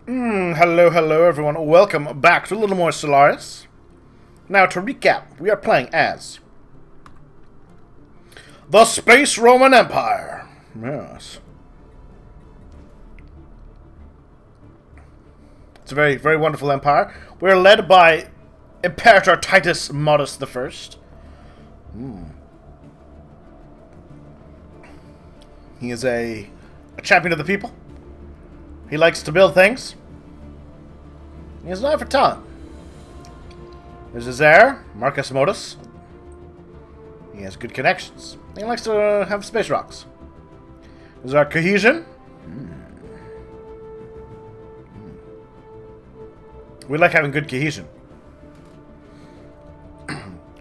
Hello everyone. Welcome back to a little more Stellaris. Now to recap, we are playing as the Space Roman Empire. Yes. It's a very, very wonderful empire. We're led by Imperator Titus Modus I. He is a champion of the people. He likes to build things. He has an eye for talent. There's his heir, Marcus Modus. He has good connections. He likes to have space rocks. There's our cohesion. We like having good cohesion.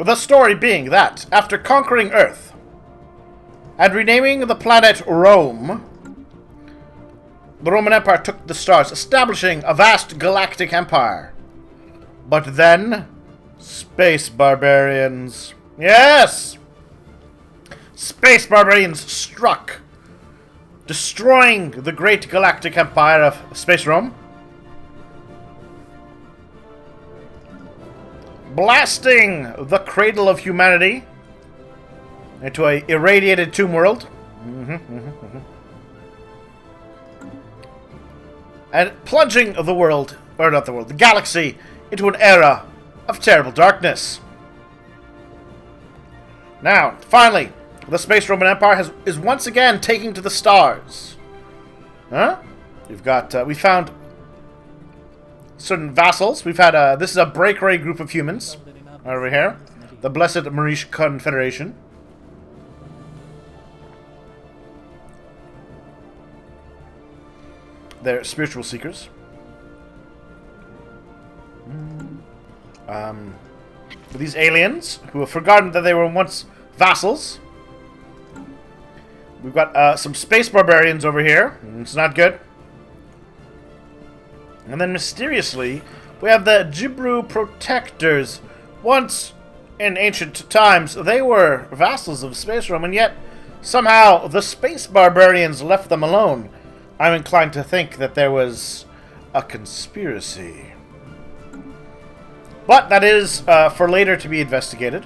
The story being that, after conquering Earth and renaming the planet Rome, the Roman Empire took the stars, establishing a vast galactic empire. But then, space barbarians. Yes! Space barbarians struck, destroying the great galactic empire of Space Rome, blasting the cradle of humanity into a irradiated tomb world. And plunging the world, or not the world, the galaxy, into an era of terrible darkness. Now, finally, the Space Roman Empire is once again taking to the stars. Huh? We found certain vassals. We've had this is a breakaway group of humans over here, the Blessed Marish Confederation. They're spiritual seekers. These aliens who have forgotten that they were once vassals. We've got some space barbarians over here. It's not good. And then mysteriously, we have the Jibru Protectors. Once, in ancient times, they were vassals of Space Rome, and yet somehow the space barbarians left them alone. I'm inclined to think that there was a conspiracy. But that is for later to be investigated.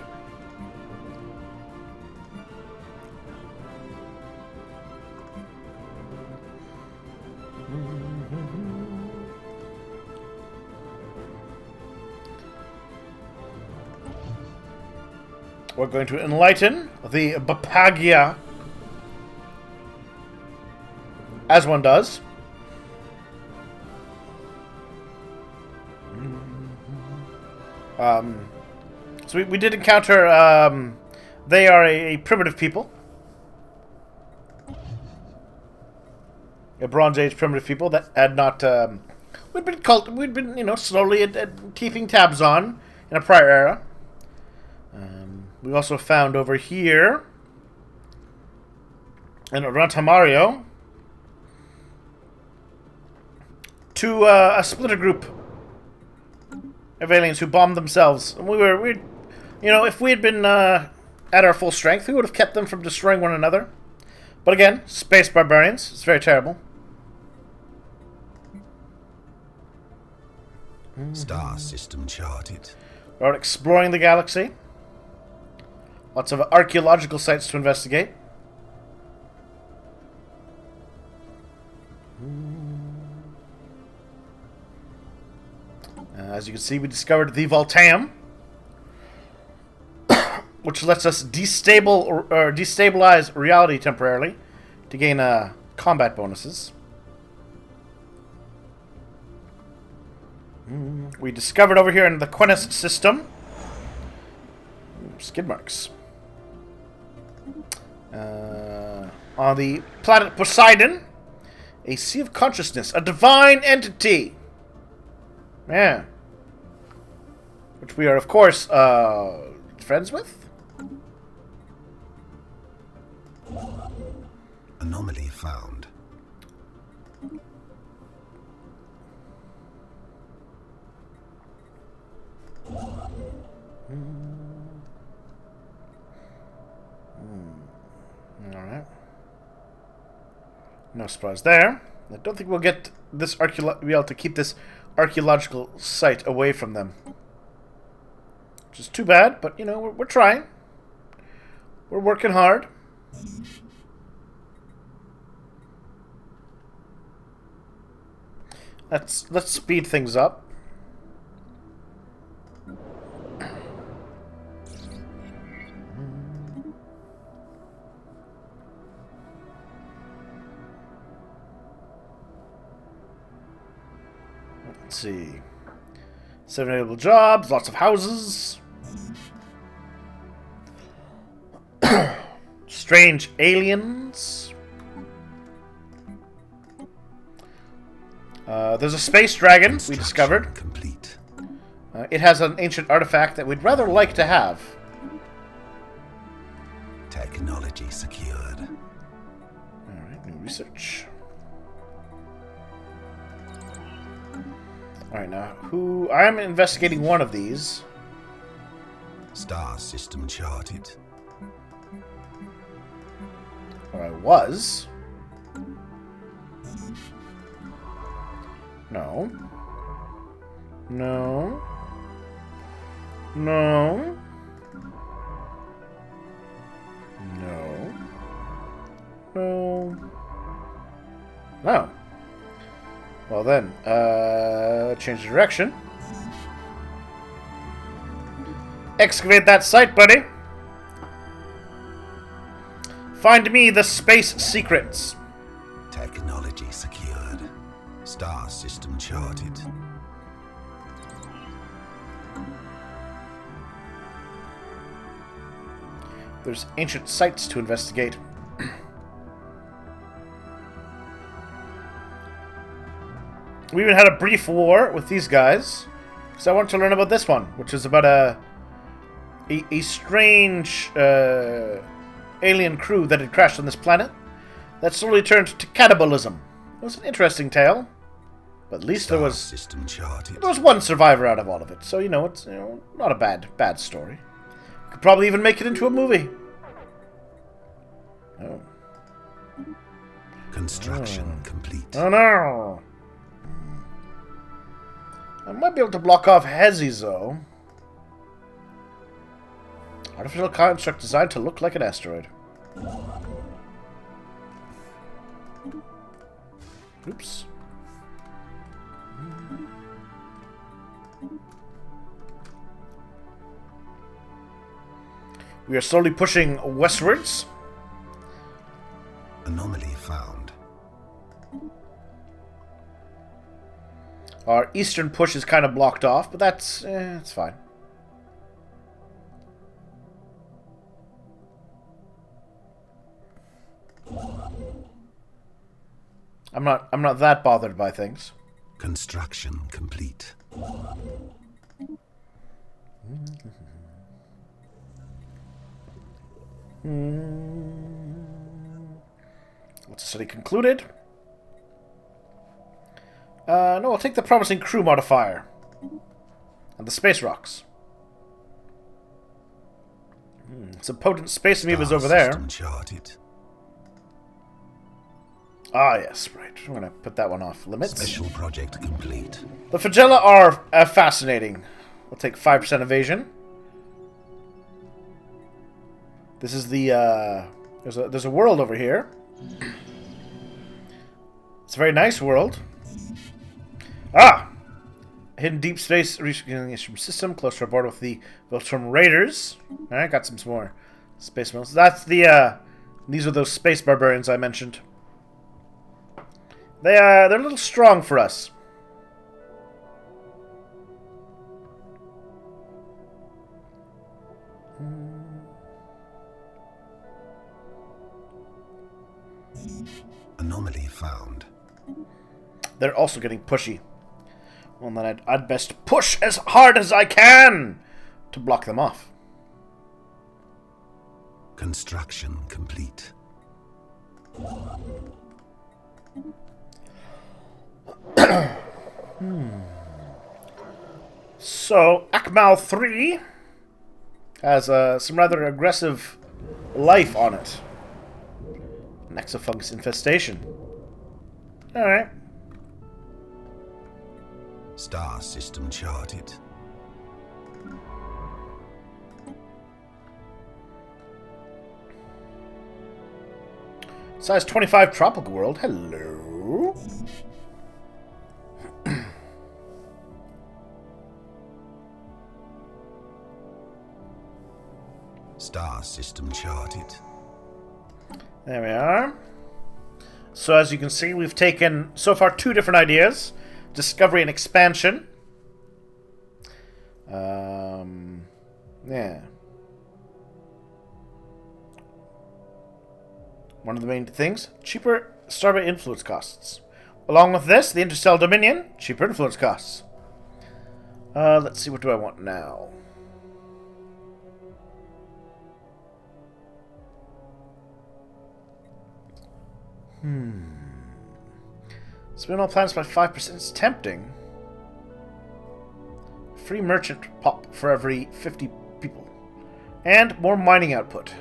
We're going to enlighten the Bapagia, as one does. So we did encounter, they are a primitive people. A Bronze Age primitive people that had not, we'd been slowly keeping tabs on in a prior era. We also found over here, in Rantamario, a splitter group of aliens who bombed themselves. If we had been at our full strength, we would have kept them from destroying one another. But again, space barbarians. It's very terrible. Star system charted. We're exploring the galaxy. Lots of archaeological sites to investigate. As you can see, we discovered the Voltaeum, which lets us destabilize reality temporarily to gain combat bonuses. We discovered over here in the Quennis system skid marks. On the planet Poseidon, a sea of consciousness, a divine entity. Yeah. Which we are, of course, friends with? Anomaly found. Alright. No surprise there. I don't think we'll get this be able to keep this archaeological site away from them. Which is too bad, but, you know, we're trying. We're working hard. Let's speed things up. Let's see. 7 available jobs, lots of houses. Strange aliens. There's a space dragon we discovered. Complete. It has an ancient artifact that we'd rather like to have. Technology secured. Alright, new research. Alright, now, I'm investigating one of these. Star system charted. Or I was. No. No. No. No. No. No. Well then, change the direction. Excavate that site, buddy. Find me the space secrets. Technology secured. Star system charted. There's ancient sites to investigate. We even had a brief war with these guys, because I wanted to learn about this one, which is about a strange alien crew that had crashed on this planet that slowly turned to cannibalism. It was an interesting tale, but at least there was one survivor out of all of it. So it's not a bad story. Could probably even make it into a movie. Oh. Construction complete. Oh no! I might be able to block off Hezzy, though. Artificial construct designed to look like an asteroid. Oops. We are slowly pushing westwards. Anomaly found. Our eastern push is kind of blocked off, but that's it's fine. I'm not that bothered by things. Construction complete. Let's study concluded. No, I'll take the promising crew modifier. And the space rocks. Some potent space amoebas over there. Charted. Ah, yes, right. I'm going to put that one off limits. Special project complete. The flagella are fascinating. We'll take 5% evasion. This is the, there's a world over here. It's a very nice world. Ah! Hidden deep space research system close to our border with the Viltrum Raiders. Alright, got some more space mills. That's the, these are those space barbarians I mentioned. They're a little strong for us. Anomaly found. They're also getting pushy. Well, then I'd best push as hard as I can to block them off. Construction complete. So, Akmal 3 has some rather aggressive life on it. An exofungus infestation. Alright. Star system charted. Size 25 tropical world. Hello. Star system charted. There we are. So as you can see, we've taken so far 2 different ideas. Discovery and expansion. Yeah. One of the main things, cheaper starbase influence costs. Along with this, the interstellar dominion, cheaper influence costs. Let's see, what do I want now? Spin all planets by 5%. It's tempting. Free merchant pop for every 50 people. And more mining output.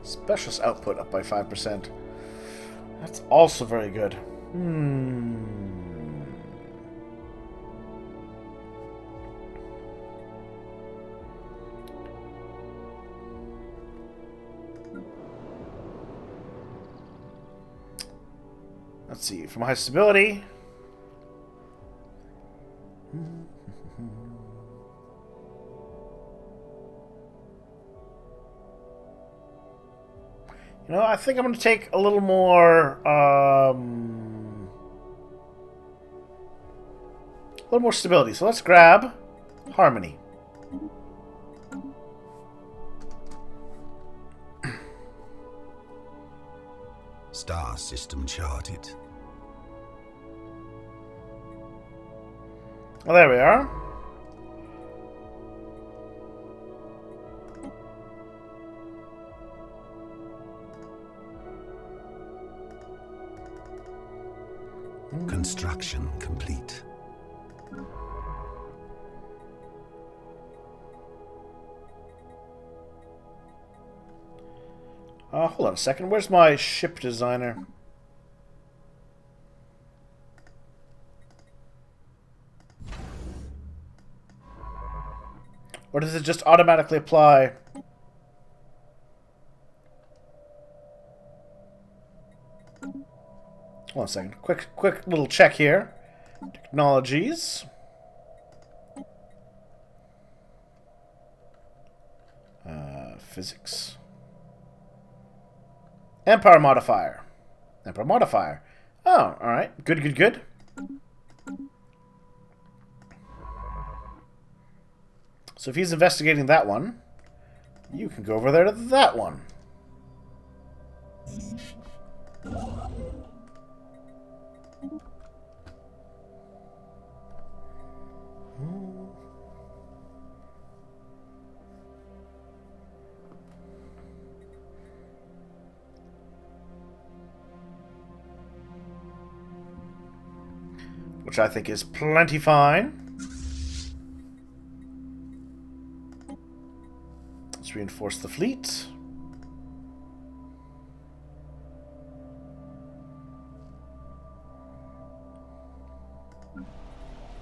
Specialist output up by 5%. That's also very good. Let's see, from high stability. You know, I think I'm going to take a little more stability. So let's grab harmony. Star system charted. Well, there we are. Construction complete. Hold on a second. Where's my ship designer? Or does it just automatically apply? Hold on a second. Quick little check here. Technologies. Physics. Empire modifier. Empire modifier. Oh, alright. Good. So if he's investigating that one, you can go over there to that one. Which I think is plenty fine. Let's reinforce the fleet.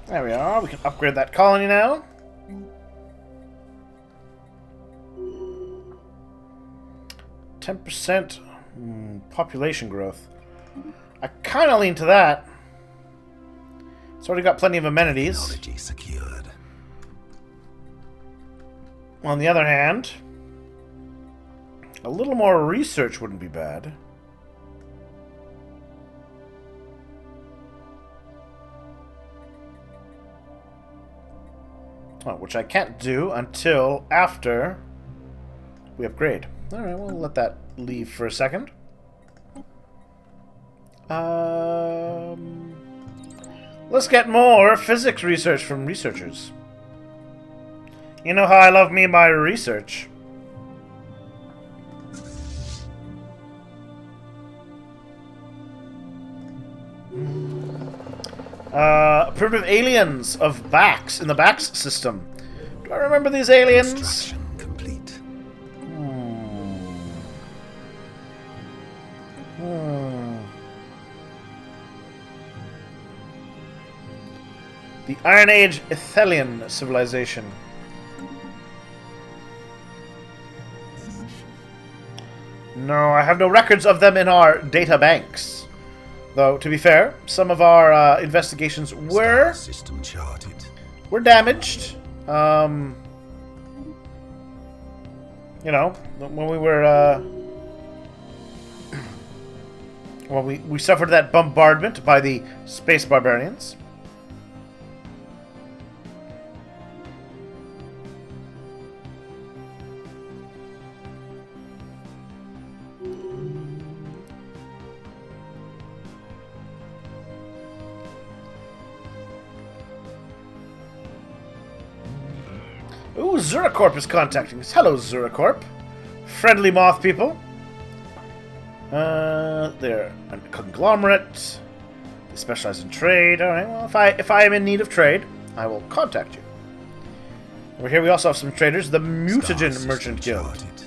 There we are. We can upgrade that colony now. %, population growth. I kind of lean to that. It's already got plenty of amenities. Technology secured. On the other hand, a little more research wouldn't be bad. Oh, which I can't do until after we upgrade. Alright, we'll let that leave for a second. Let's get more physics research from researchers. You know how I love me my research. Primitive aliens of Bax in the Bax system. Do I remember these aliens? Construction complete. The Iron Age Ithelian civilization. No, I have no records of them in our data banks. Though, to be fair, some of our investigations were... Star system charted. Were damaged. You know, when we were... well, we suffered that bombardment by the space barbarians. Ooh, Zuracorp is contacting us. Hello, Zuracorp. Friendly moth people. They're a conglomerate. They specialize in trade. Alright, well, if I am in need of trade, I will contact you. Over here we also have some traders. The Mutagen Merchant Guild. Charted.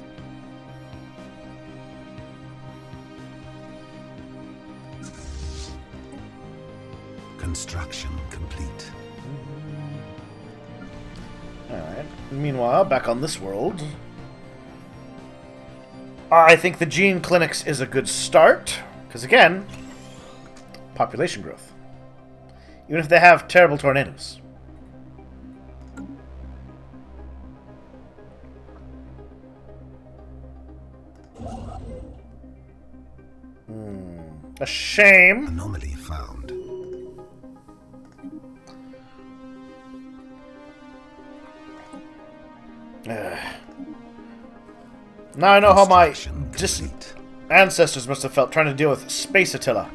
Construction complete. Alright. Meanwhile, back on this world, I think the Gene Clinics is a good start. Because again, population growth. Even if they have terrible tornadoes. A shame. Anomaly found. Now I know how my Construction distant complete. ancestors must have felt trying to deal with Space Attila.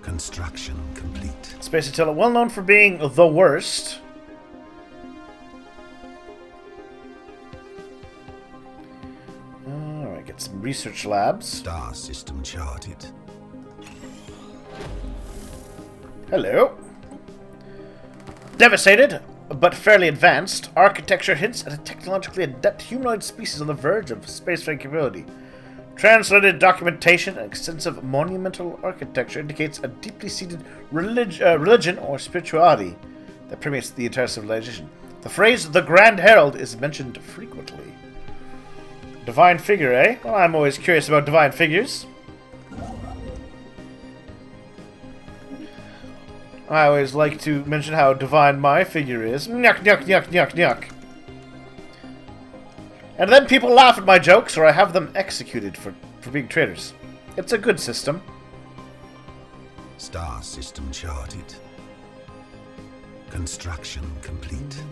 Construction complete. Space Attila, well known for being the worst. Alright, get some research labs. Star system charted. Hello. Devastated, but fairly advanced, architecture hints at a technologically adept humanoid species on the verge of space-faring capability. Translated documentation and extensive monumental architecture indicates a deeply seated religion or spirituality that permeates the entire civilization. The phrase "the Grand Herald" is mentioned frequently. Divine figure, eh? Well, I'm always curious about divine figures. I always like to mention how divine my figure is. Nyuk, nyuk, nyuk, nyuk, nyuk. And then people laugh at my jokes, or I have them executed for being traitors. It's a good system. Star system charted. Construction complete.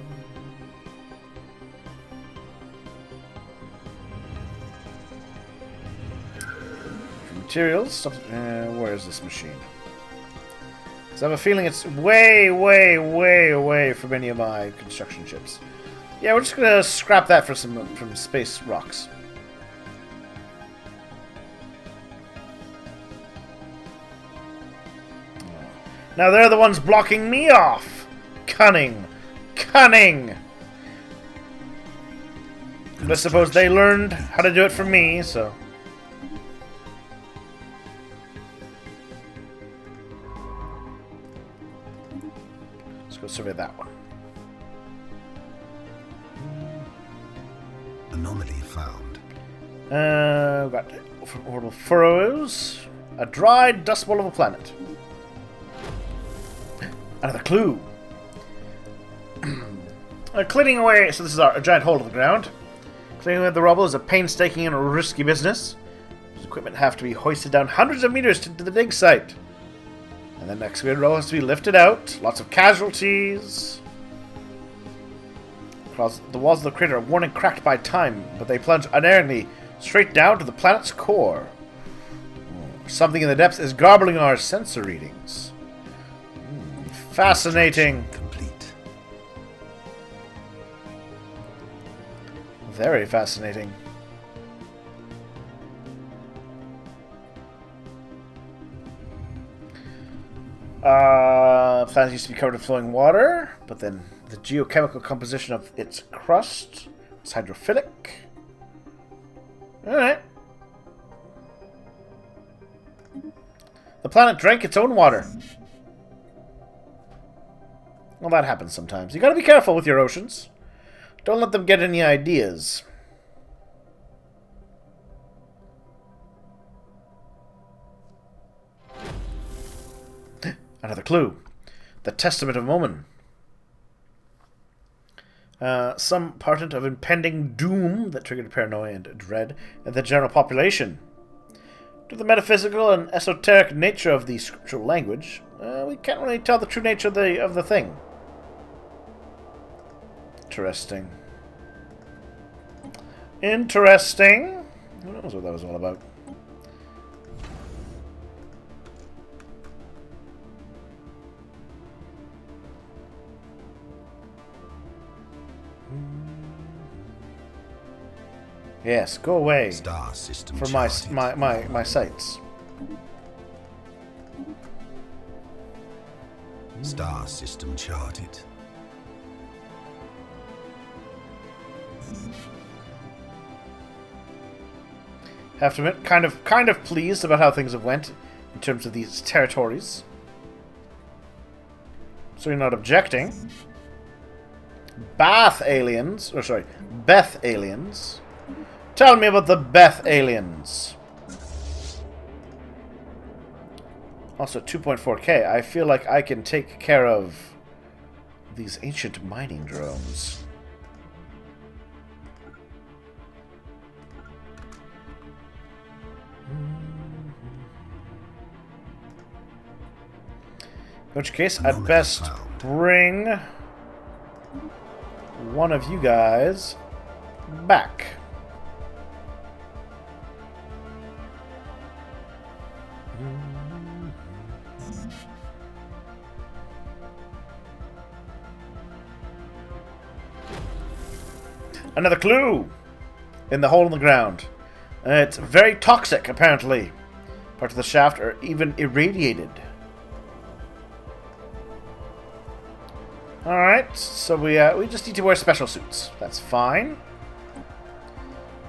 Materials. Where is this machine? Because I have a feeling it's way, way, way away from any of my construction ships. Yeah, we're just gonna scrap that for some from space rocks. Now they're the ones blocking me off. Cunning, cunning. But I suppose they learned how to do it from me, so. Let's go survey that one. Anomaly found. We've got orbital furrows, a dried dust bowl of a planet. Another clue. Cleaning away. So this is a giant hole in the ground. Cleaning away the rubble is a painstaking and risky business. This equipment have to be hoisted down hundreds of meters to the dig site, and then excavated rubble has to be lifted out. Lots of casualties. The walls of the crater are worn and cracked by time, but they plunge unerringly straight down to the planet's core. Something in the depths is garbling our sensor readings. Fascinating. Complete. Very fascinating. Planet used to be covered in flowing water, but then the geochemical composition of its crust is hydrophilic. Alright. The planet drank its own water. Well, that happens sometimes. You gotta be careful with your oceans. Don't let them get any ideas. Another clue. The Testament of Omen. Some portent of impending doom that triggered paranoia and dread in the general population. To the metaphysical and esoteric nature of the scriptural language, we can't really tell the true nature of the thing. Interesting. Interesting. Who knows what that was all about? Yes, go away Star system from charted. my sights. Star system charted. Have to admit, kind of pleased about how things have went in terms of these territories. So you're not objecting. Beth aliens. Tell me about the Beth aliens. Also 2.4K. I feel like I can take care of these ancient mining drones. In which case, I'd best bring one of you guys back. Another clue in the hole in the ground. It's very toxic, apparently. Parts of the shaft are even irradiated. Alright, so we just need to wear special suits. That's fine.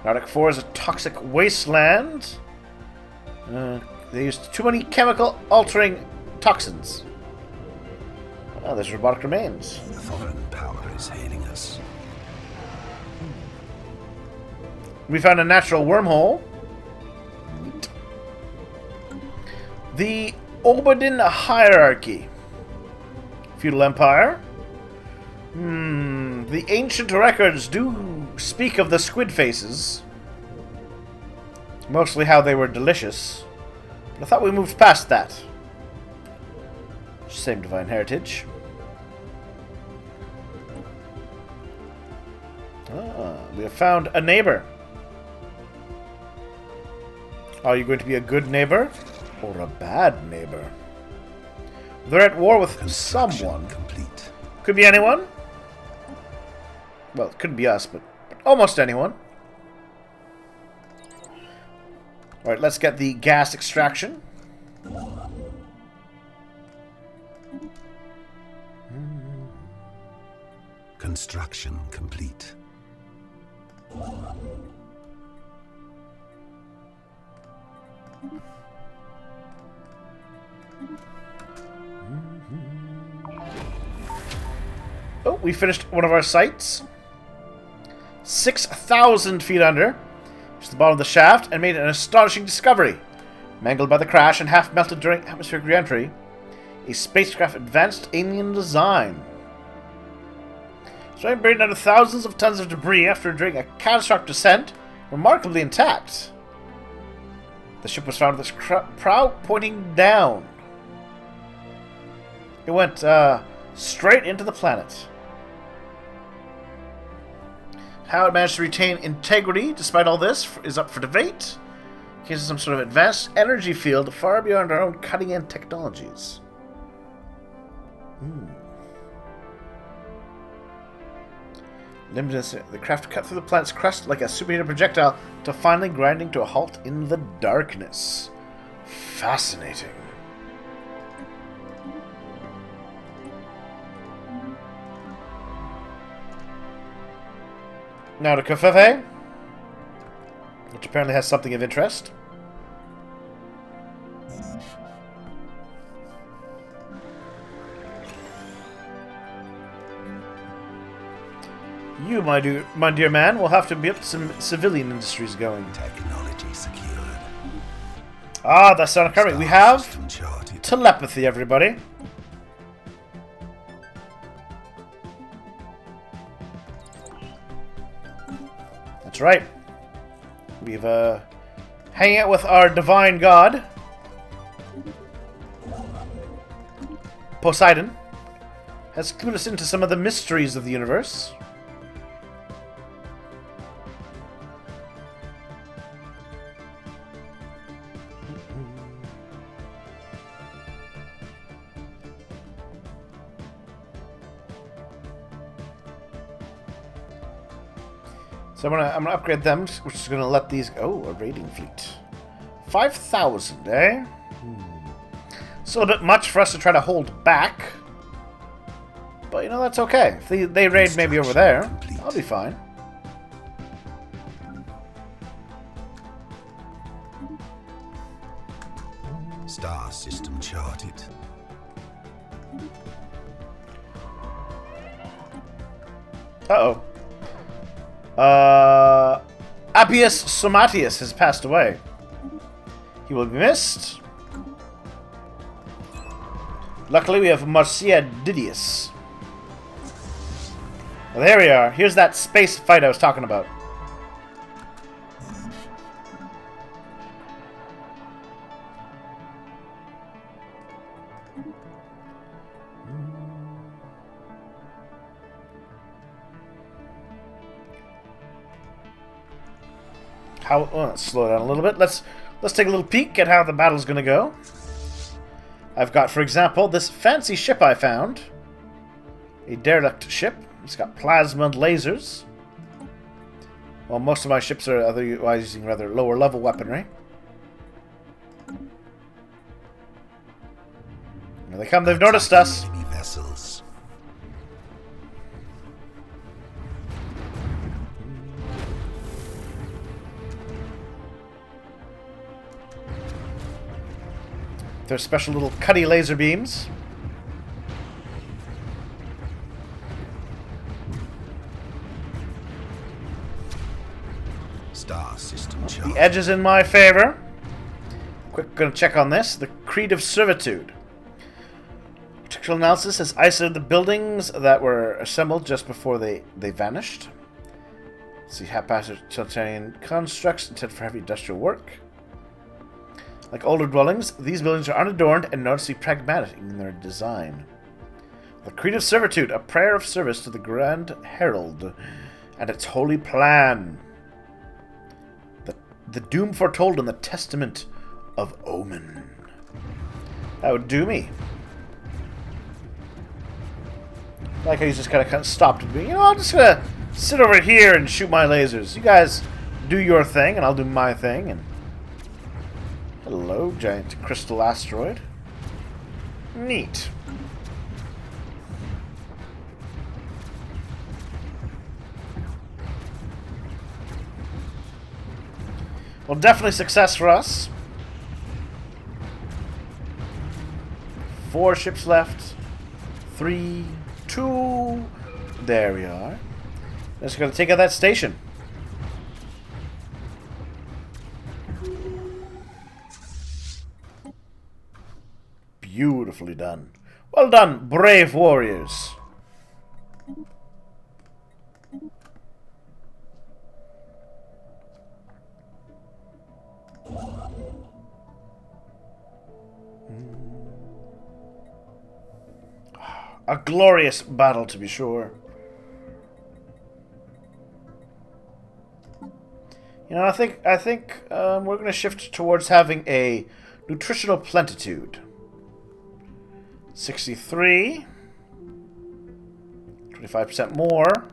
Arctic 4 is a toxic wasteland. They used too many chemical-altering toxins. Oh, there's robotic remains. A foreign power is hailing us. We found a natural wormhole. The Obadin hierarchy. Feudal Empire. The ancient records do speak of the squid faces. Mostly how they were delicious. But I thought we moved past that. Same divine heritage. We have found a neighbor. Are you going to be a good neighbor or a bad neighbor? They're at war with someone. Complete. Could be anyone. Well, it couldn't be us, but almost anyone. Alright, let's get the gas extraction. Construction complete. Oh, we finished one of our sites. 6,000 feet under. Reached the bottom of the shaft and made an astonishing discovery. Mangled by the crash and half melted during atmospheric re-entry, a spacecraft advanced alien design. So I buried under thousands of tons of debris after during a catastrophic descent, remarkably intact. The ship was found with its prow pointing down. It went straight into the planet. How it managed to retain integrity despite all this is up for debate. In case of some sort of advanced energy field far beyond our own cutting-edge technologies. The craft cut through the planet's crust like a superheated projectile to finally grinding to a halt in the darkness. Fascinating. Now to Kafefe, which apparently has something of interest. You, my dear man, will have to get some civilian industries going. Technology secured. Ah, that's not coming. We have System charted. telepathy, everybody. That's right. We've hanging out with our divine god, Poseidon, has clued us into some of the mysteries of the universe. So I'm gonna upgrade them, which is gonna let these. Oh, a raiding fleet, 5,000, eh? It's a little bit much for us to try to hold back, but you know that's okay. If they raid maybe over there, I'll be fine. Star system charted. Uh-oh. Appius Somatius has passed away. He will be missed. Luckily, we have Marcia Didius. Well, there we are. Here's that space fight I was talking about. Let's slow down a little bit. Let's take a little peek at how the battle's going to go. I've got, for example, this fancy ship I found. A derelict ship. It's got plasma and lasers. Well, most of my ships are otherwise using rather lower level weaponry. Here they come. They've noticed us. Enemy vessels. Their special little cutty laser beams. Star system charted. The edge is in my favor. Quick, gonna check on this. The Creed of Servitude. Particular analysis has isolated the buildings that were assembled just before they vanished. See haphazard utilitarian constructs intended for heavy industrial work. Like older dwellings, these buildings are unadorned and noticeably pragmatic in their design. The Creed of Servitude, a prayer of service to the Grand Herald and its holy plan. The doom foretold in the Testament of Omen. That would do me. Like how he's just kind of stopped and being, you know, I'm just gonna sit over here and shoot my lasers. You guys do your thing, and I'll do my thing. And hello, giant crystal asteroid. Neat. Well, definitely success for us. 4 ships left. 3, 2. There we are. Just gonna take out that station. Beautifully done. Well done, brave warriors. A glorious battle, to be sure. You know, I think we're going to shift towards having a nutritional plentitude. 63. 25% more.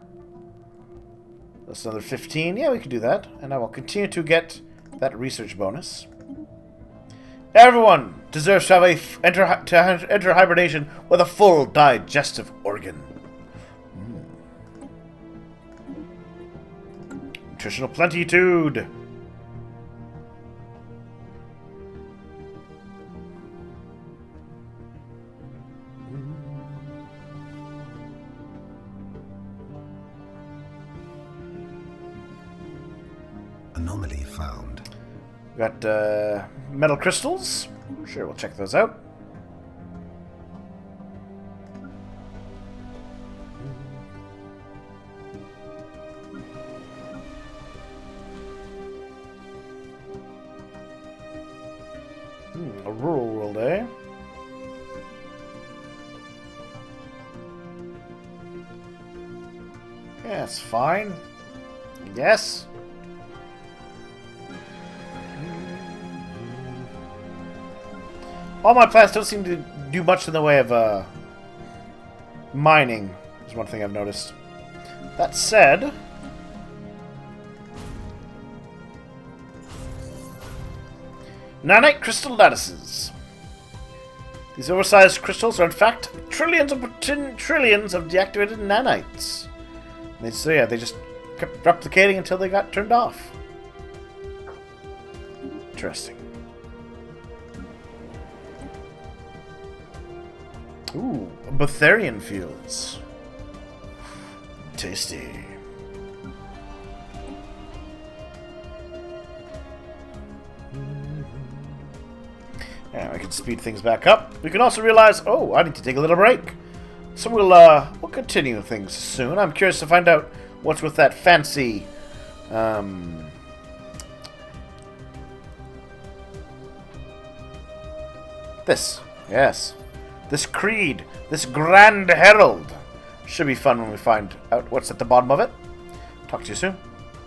That's another 15. Yeah, we can do that. And I will continue to get that research bonus. Everyone deserves to have enter hibernation with a full digestive organ. Nutritional plenitude. Anomaly found. Got metal crystals. Sure, we'll check those out. A rural world, eh? Yeah, it's fine. Yes. All my plants don't seem to do much in the way of mining, is one thing I've noticed. That said, nanite crystal lattices. These oversized crystals are in fact trillions of deactivated nanites. So yeah, they just kept replicating until they got turned off. Interesting. Ooh, Betharian fields. Tasty. Yeah, we can speed things back up. We can also realize, oh, I need to take a little break. So we'll continue things soon. I'm curious to find out what's with that fancy, this, yes. This creed, this grand herald. Should be fun when we find out what's at the bottom of it. Talk to you soon.